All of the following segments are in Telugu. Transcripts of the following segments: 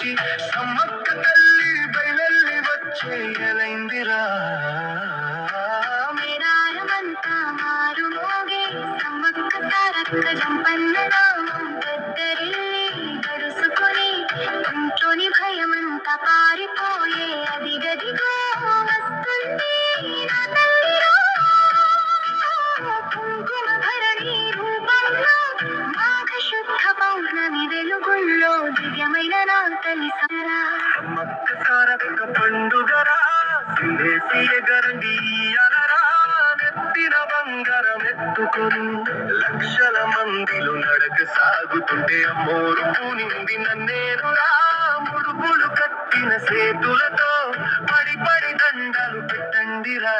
నుంచి సమ్మక్క తల్లి బయలెల్లి వచ్చే ఎలైందిరా మేడారమంతా మారు మోగే సమ్మక్క సారక్క జంపన్నలో పెద్దరిల్లి గడుసుకొని ఇంట్లోని భయమంతా పారిపోయే అది గదిగో వస్తుంది నా తల్లిరో కుంకుమ భరణి రూపంలో మాఘ శుద్ధ పౌర్ణమి వెలుగుల్లో దివ్యమైన నా తల్లి సారా సమ్మక్క సారక్క పండుగరా సింధేసి ఎగరండి అలరా నెత్తిన బంగారం ఎత్తుకొని లక్షల మందిలో నడక సాగుతుంటే అమ్మోరు పూనింది నన్నేరురా ముడుపులు కట్టిన సేతులతో పడి పడి దండలు పెట్టండిరా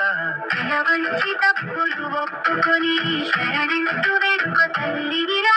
తన వంచి తప్పులు ఒప్పుకొని శరణంటూ వెనుక తల్లివిరా